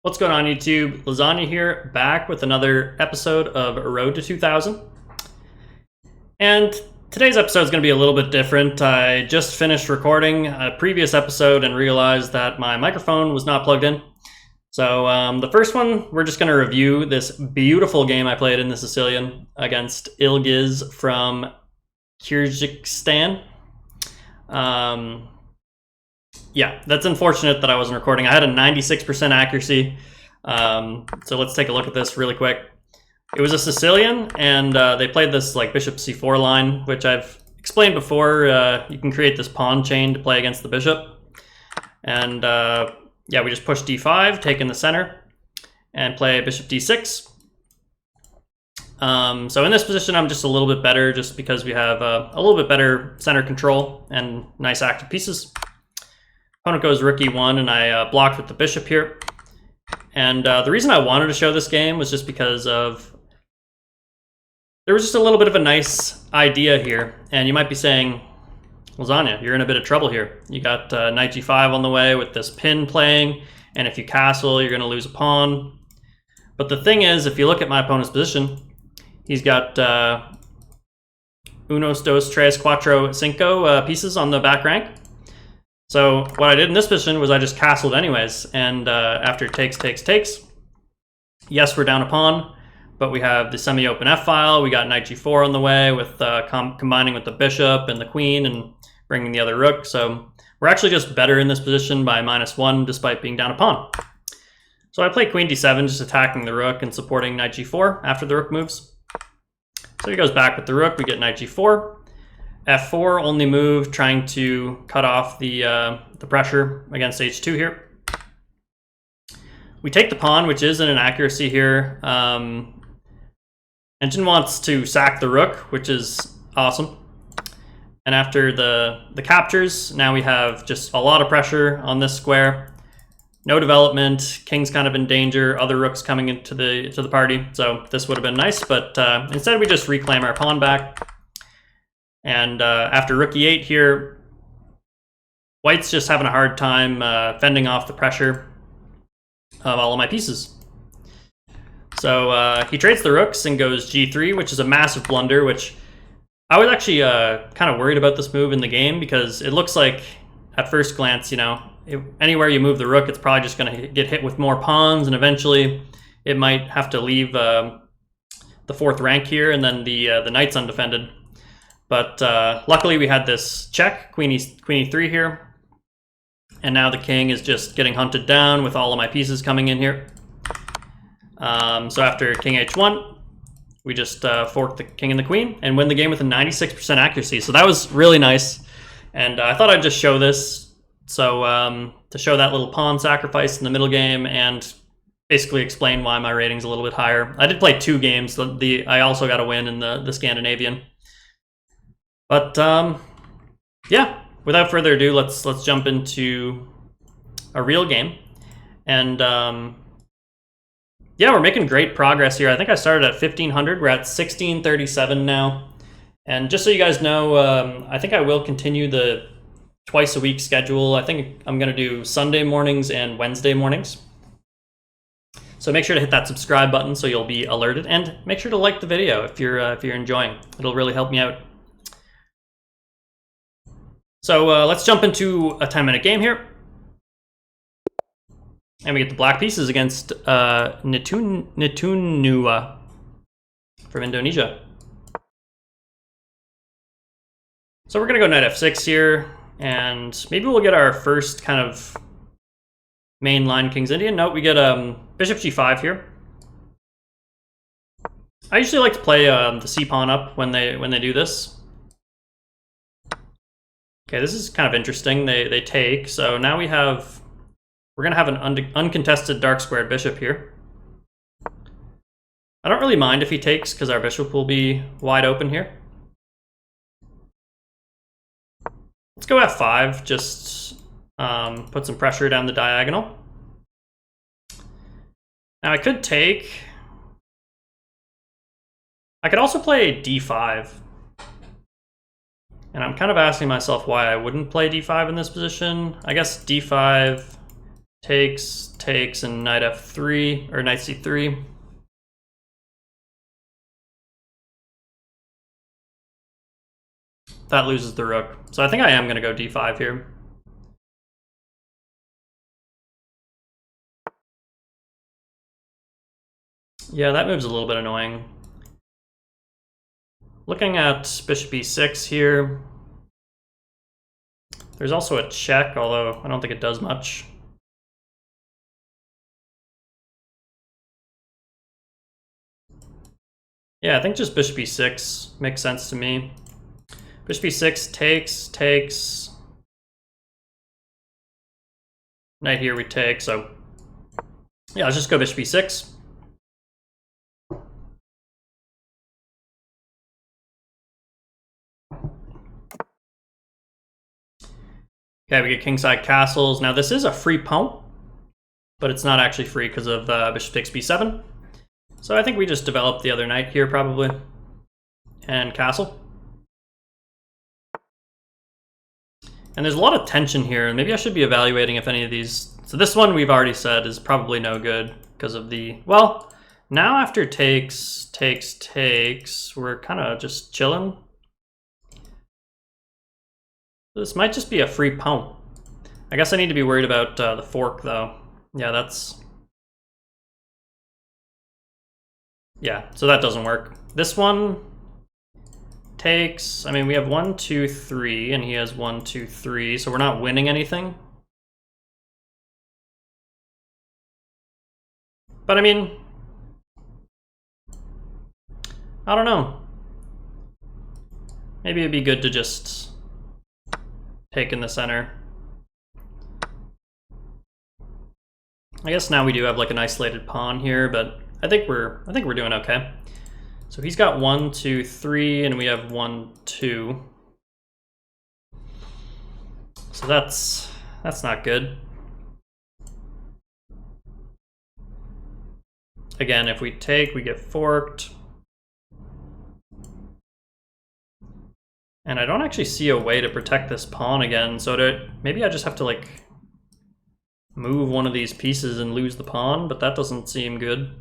What's going on, YouTube? Lasagna here, back with another episode of Road to 2000. And today's episode is going to be a little bit different. I just finished recording a previous episode and realized that my microphone was not plugged in. So the first one, we're just going to review this beautiful game I played in the Sicilian against Ilgiz from Kyrgyzstan. Yeah, that's unfortunate that I wasn't recording. I had a 96% accuracy. So let's take a look at this really quick. It was a Sicilian, and they played this like bishop c4 line, which I've explained before. You can create this pawn chain to play against the bishop. And yeah, we just push d5, take in the center, and play bishop d6. So in this position, I'm just a little bit better just because we have a little bit better center control and nice active pieces. Opponent goes rook e1, and I blocked with the bishop here. And the reason I wanted to show this game was just because of there was just a little bit of a nice idea here. And you might be saying, Lasagna, you're in a bit of trouble here. You got knight g5 on the way with this pin playing, and if you castle, you're going to lose a pawn. But the thing is, if you look at my opponent's position, he's got unos, dos, tres, cuatro, cinco pieces on the back rank. So what I did in this position was I just castled anyways, and after takes, yes, we're down a pawn, but we have the semi-open f-file, we got knight g4 on the way with combining with the bishop and the queen and bringing the other rook, so we're actually just better in this position by -1 despite being down a pawn. So I play queen d7, just attacking the rook and supporting knight g4 after the rook moves. So he goes back with the rook, we get knight g4. f4, only move, trying to cut off the pressure against h2 here. We take the pawn, which is an inaccuracy here. Engine wants to sack the rook, which is awesome. And after the captures, now we have just a lot of pressure on this square. No development, king's kind of in danger, other rooks coming into the party. So this would have been nice, but instead we just reclaim our pawn back. And after rook e8 here, white's just having a hard time fending off the pressure of all of my pieces. So he trades the rooks and goes g3, which is a massive blunder, which I was actually kind of worried about this move in the game because it looks like, at first glance, you know, anywhere you move the rook, it's probably just going to get hit with more pawns, and eventually it might have to leave the fourth rank here, and then the knight's undefended. But luckily we had this check, queen e3 here. And now the king is just getting hunted down with all of my pieces coming in here. So after king h1, we just fork the king and the queen and win the game with a 96% accuracy. So that was really nice. And I thought I'd just show this. So to show that little pawn sacrifice in the middle game and basically explain why my rating's a little bit higher. I did play 2 games. I also got a win in the Scandinavian. But yeah, without further ado, let's jump into a real game. And yeah, we're making great progress here. I think I started at 1500. We're at 1637 now. And just so you guys know, I think I will continue the twice a week schedule. I think I'm going to do Sunday mornings and Wednesday mornings. So make sure to hit that subscribe button so you'll be alerted, and make sure to like the video if you're enjoying. It'll really help me out. So let's jump into a 10-minute game here. And we get the black pieces against Nitunua from Indonesia. So we're going to go knight f6 here, and maybe we'll get our first kind of main line King's Indian. No, we get bishop g5 here. I usually like to play the c-pawn up when they do this. Okay, this is kind of interesting. They take, so now we're gonna have an uncontested dark squared bishop here. I don't really mind if he takes because our bishop will be wide open here. Let's go f5, just put some pressure down the diagonal. Now I could take. I could also play d5. And I'm kind of asking myself why I wouldn't play d5 in this position. I guess d5 takes, and knight f3, or knight c3. That loses the rook. So I think I am going to go d5 here. Yeah, that move's a little bit annoying. Looking at bishop e6 here. There's also a check, although I don't think it does much. Yeah, I think just bishop e6 makes sense to me. Bishop e6 takes. Knight here we take, so yeah, let's just go bishop e6. Okay, we get kingside castles. Now this is a free pawn, but it's not actually free because of bishop takes b7. So I think we just develop the other knight here probably, and castle. And there's a lot of tension here, and maybe I should be evaluating if any of these... So this one we've already said is probably no good because of the... Well, now after takes, we're kind of just chilling. This might just be a free pawn. I guess I need to be worried about the fork, though. Yeah, that's... Yeah, so that doesn't work. This one takes... I mean, we have 1, 2, 3, and he has 1, 2, 3, so we're not winning anything. But I mean... I don't know. Maybe it'd be good to just... take in the center. I guess now we do have like an isolated pawn here, but I think we're doing okay. So he's got 1, 2, 3, and we have 1, 2. So that's not good. Again, if we take, we get forked. And I don't actually see a way to protect this pawn again, so maybe I just have to like move one of these pieces and lose the pawn, but that doesn't seem good.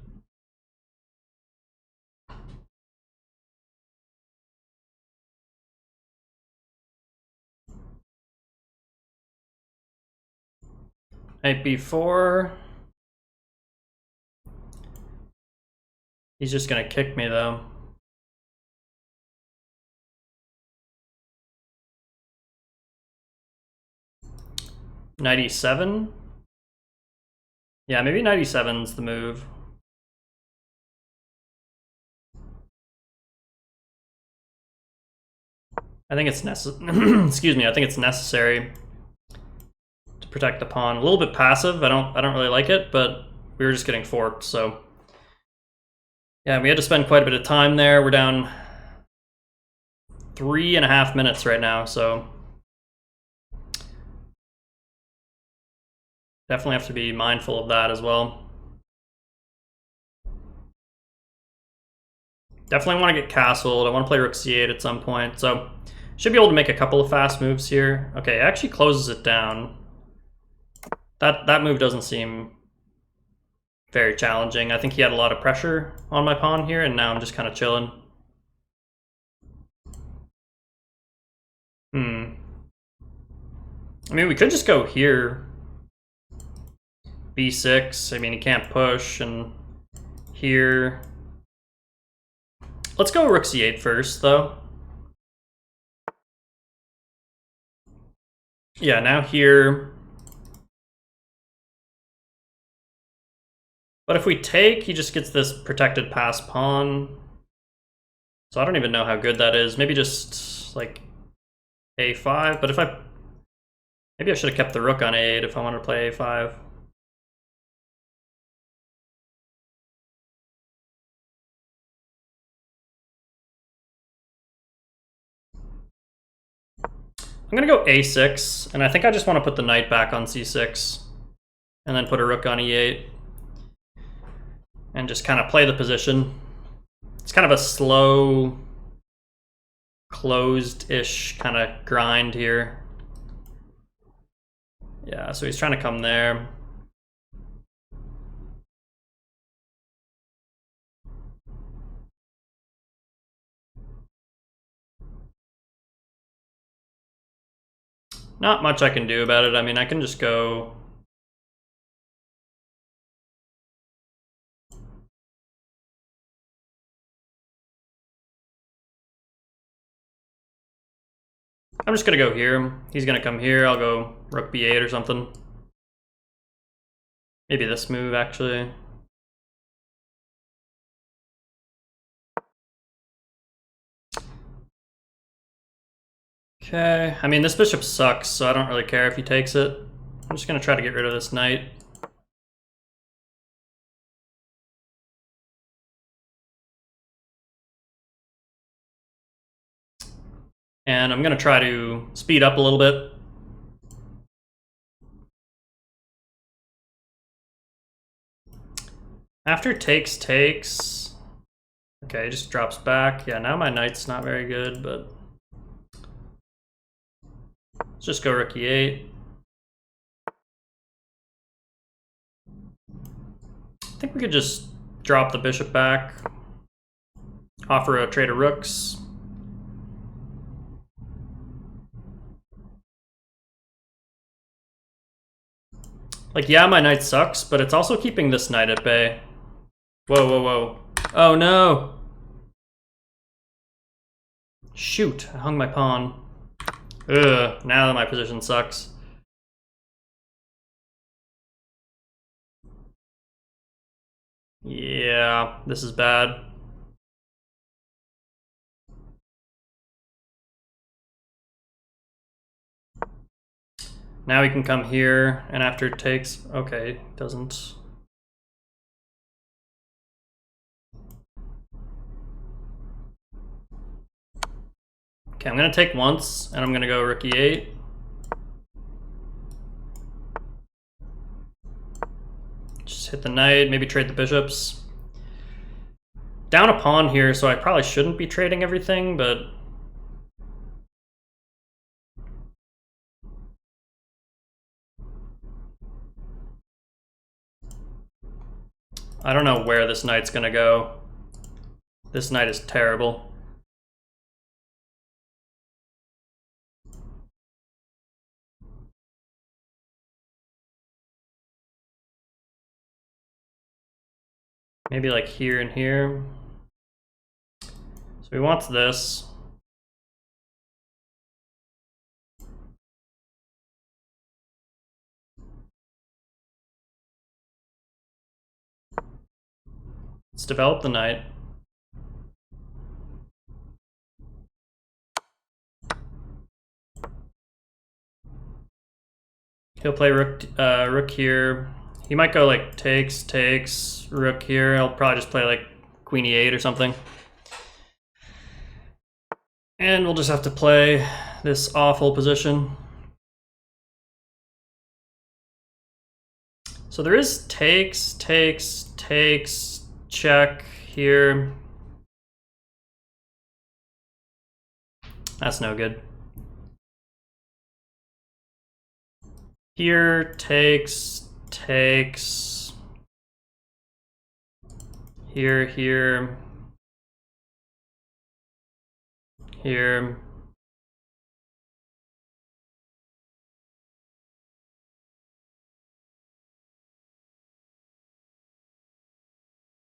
Knight b4. He's just gonna kick me though. Knight e7? Yeah, maybe knight e7's the move. I think it's excuse me, I think it's necessary to protect the pawn. A little bit passive, I don't really like it, but we were just getting forked, so. Yeah, we had to spend quite a bit of time there. We're down 3.5 minutes right now, so. Definitely have to be mindful of that as well. Definitely want to get castled. I want to play rook c8 at some point, so should be able to make a couple of fast moves here. Okay, it actually closes it down. That move doesn't seem very challenging. I think he had a lot of pressure on my pawn here, and now I'm just kind of chilling. I mean, we could just go here. b6, I mean, he can't push, and here. Let's go rook c8 first, though. Yeah, now here. But if we take, he just gets this protected pass pawn. So I don't even know how good that is. Maybe just, like, a5. But if maybe I should have kept the rook on a8 if I wanted to play a5. I'm gonna go a6, and I think I just want to put the knight back on c6, and then put a rook on e8, and just kind of play the position. It's kind of a slow, closed-ish kind of grind here. Yeah, so he's trying to come there. Not much I can do about it. I mean, I can just go... I'm just gonna go here. He's gonna come here. I'll go rook b8 or something. Maybe this move, actually. Okay, I mean, this bishop sucks, so I don't really care if he takes it. I'm just gonna try to get rid of this knight. And I'm gonna try to speed up a little bit. After takes. Okay, just drops back. Yeah, now my knight's not very good, but... Let's just go rook e8. I think we could just drop the bishop back. Offer a trade of rooks. Like, yeah, my knight sucks, but it's also keeping this knight at bay. Whoa, whoa, whoa. Oh, no! Shoot, I hung my pawn. Ugh, now that my position sucks. Yeah, this is bad. Now he can come here, and after it takes... Okay, doesn't... Okay, I'm gonna take once, and I'm gonna go rook e8. Just hit the knight, maybe trade the bishops. Down a pawn here, so I probably shouldn't be trading everything, but... I don't know where this knight's gonna go. This knight is terrible. Maybe like here and here. So he wants this. Let's develop the knight. He'll play rook here. He might go like takes, rook here. He'll probably just play like queen e8 or something. And we'll just have to play this awful position. So there is takes, check here. That's no good. Here, takes. Here. Here.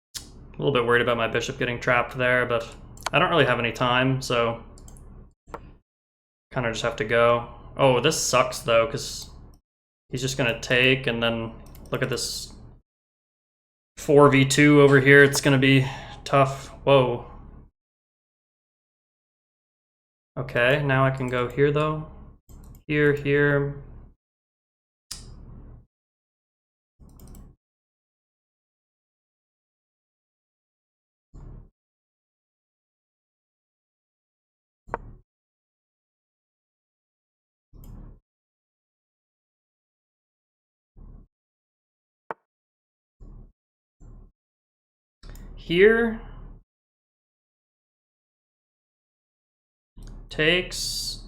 A little bit worried about my bishop getting trapped there, but I don't really have any time, so kind of just have to go. Oh, this sucks though, because he's just gonna take, and then look at this 4v2 over here. It's gonna be tough. Whoa. Okay, now I can go here though. Here. Here. Takes,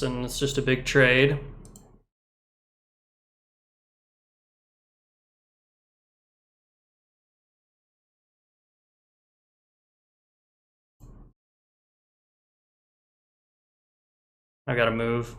and it's just a big trade. I've got to move.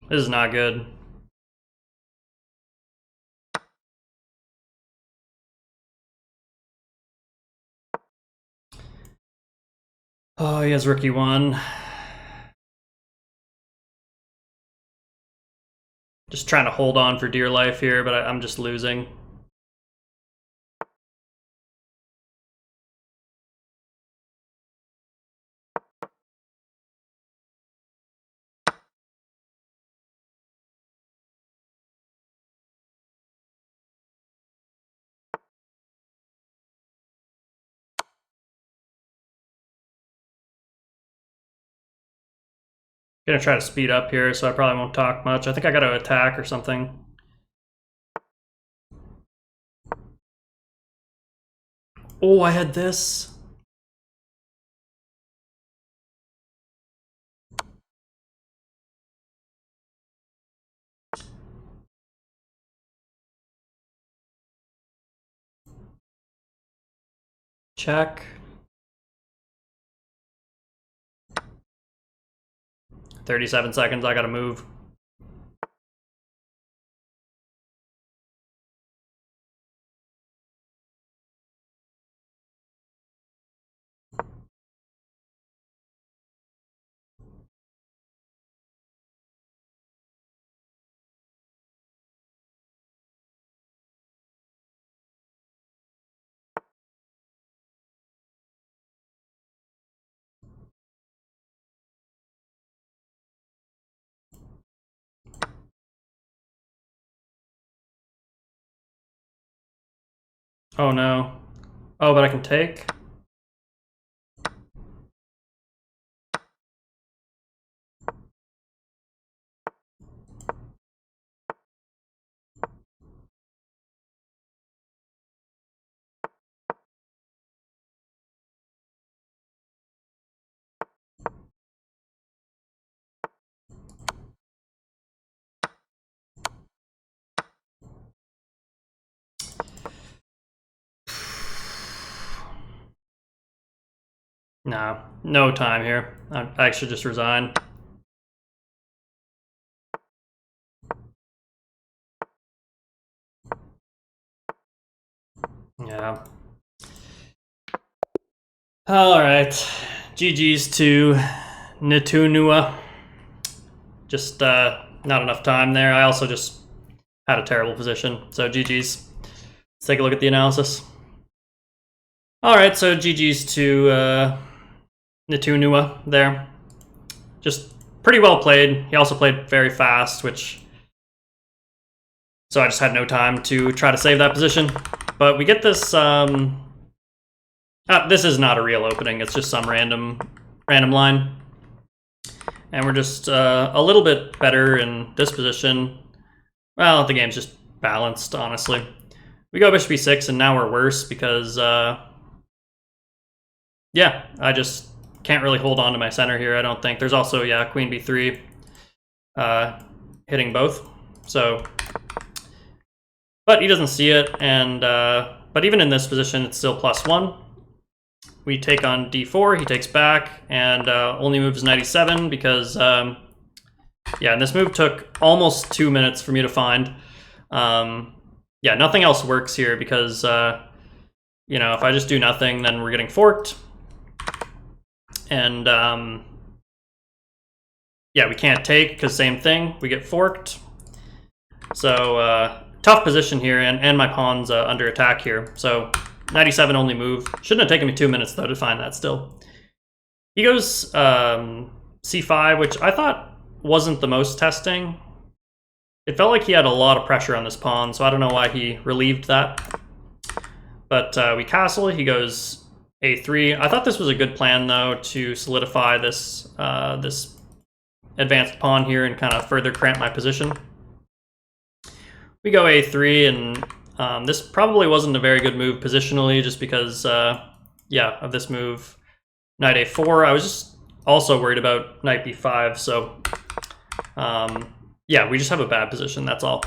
This is not good. Oh, he has rookie 1. Just trying to hold on for dear life here, but I'm just losing. Gonna try to speed up here, so I probably won't talk much. I think I gotta attack or something. Oh, I had this. Check. 37 seconds, I gotta move. Oh no. Oh, but I can take? No, no time here. I should just resign. Yeah. All right. GG's to Netunua. Just not enough time there. I also just had a terrible position. So GG's. Let's take a look at the analysis. All right, so GG's to Netunua there. Just pretty well played. He also played very fast, which... So I just had no time to try to save that position. But we get this... this is not a real opening. It's just some random line. And we're just a little bit better in this position. Well, the game's just balanced, honestly. We go bishop e6, and now we're worse because... yeah, I just can't really hold on to my center here, I don't think. There's also, yeah, queen b3 hitting both. So, but he doesn't see it, and but even in this position, it's still +1. We take on d4, he takes back, and only moves 97 because, yeah, and this move took almost 2 minutes for me to find. Yeah, nothing else works here because, you know, if I just do nothing, then we're getting forked. And, yeah, we can't take because same thing, we get forked. So, tough position here, and my pawn's under attack here. So, 97 only move. Shouldn't have taken me 2 minutes, though, to find that still. He goes c5, which I thought wasn't the most testing. It felt like he had a lot of pressure on this pawn, so I don't know why he relieved that. But we castle, he goes a3. I thought this was a good plan, though, to solidify this, this advanced pawn here and kind of further cramp my position. We go a3, and This probably wasn't a very good move positionally, just because, yeah, of this move. Knight a4. I was just also worried about knight b5, so yeah, we just have a bad position, that's all.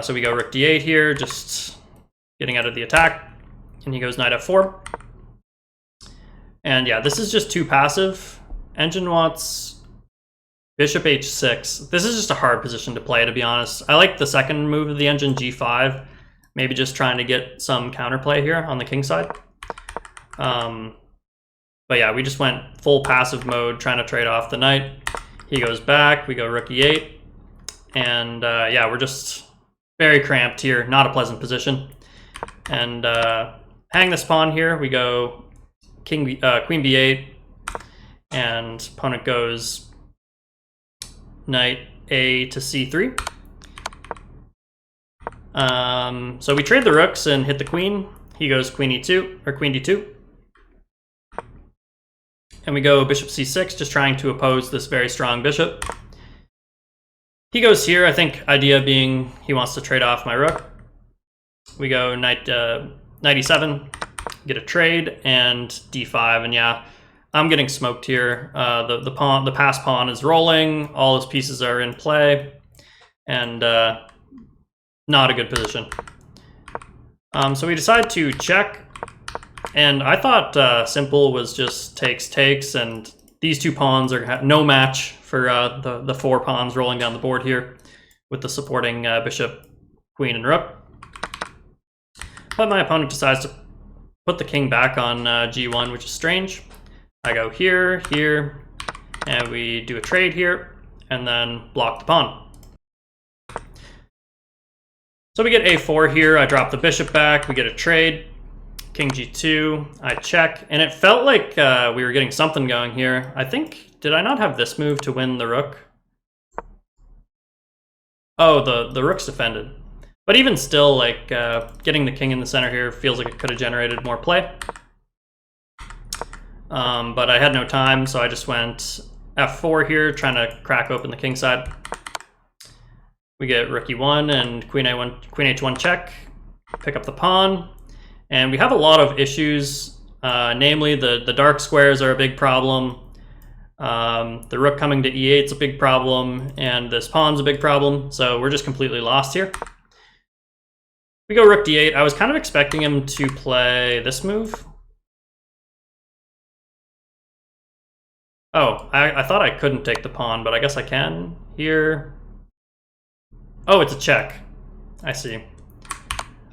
So we go rook d8 here, just getting out of the attack, and he goes knight f4. And yeah, this is just too passive. Engine wants bishop h6. This is just a hard position to play, to be honest. I like the second move of the engine, g5. Maybe just trying to get some counterplay here on the king side. But yeah, we just went full passive mode, trying to trade off the knight. He goes back, we go rook e8. And yeah, we're just very cramped here, not a pleasant position. And hang this pawn here, we go queen b8, and opponent goes knight a to c3. So we trade the rooks and hit the queen. He goes queen e2, or queen d2. And we go bishop c6, just trying to oppose this very strong bishop. He goes here, I think idea being he wants to trade off my rook. We go knight e7, get a trade, and d5, and yeah, I'm getting smoked here. The passed pawn is rolling, all his pieces are in play, and not a good position. So we decide to check, and I thought simple was just takes, and these two pawns are no match for the four pawns rolling down the board here with the supporting bishop, queen, and rook. But my opponent decides to put the king back on g1, which is strange. I go here, here, and we do a trade here, and then block the pawn. So we get a4 here, I drop the bishop back, we get a trade, king g2, I check, and it felt like we were getting something going here. I think, did I not have this move to win the rook? Oh, the rook's defended. But even still, like, getting the king in the center here feels like it could have generated more play. But I had no time, so I just went f4 here, trying to crack open the king side. We get rook e1 and queen h1 check, pick up the pawn, and we have a lot of issues. Namely, the dark squares are a big problem. The rook coming to e8 is a big problem, and this pawn's a big problem, so we're just completely lost here. We go rook d8. I was kind of expecting him to play this move. Oh, I thought I couldn't take the pawn, but I guess I can here. Oh, it's a check. I see.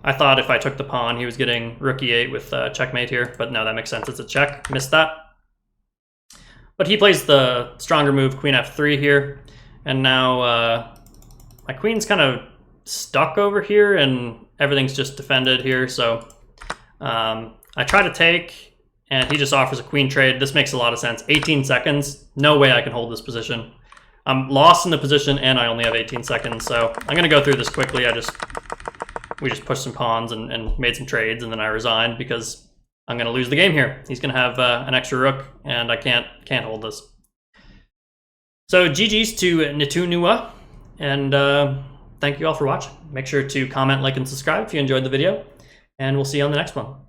I thought if I took the pawn, he was getting rook e8 with checkmate here, but no, that makes sense. It's a check. Missed that. But he plays the stronger move, queen f3 here, and now my queen's kind of stuck over here, and everything's just defended here, so I try to take, and he just offers a queen trade. This makes a lot of sense. 18 seconds, no way I can hold this position. I'm lost in the position, and I only have 18 seconds, so I'm gonna go through this quickly. We just pushed some pawns and made some trades, and then I resigned because I'm gonna lose the game here. He's gonna have an extra rook, and I can't hold this. So GG's to Nitunua, and thank you all for watching. Make sure to comment, like, and subscribe if you enjoyed the video, and we'll see you on the next one.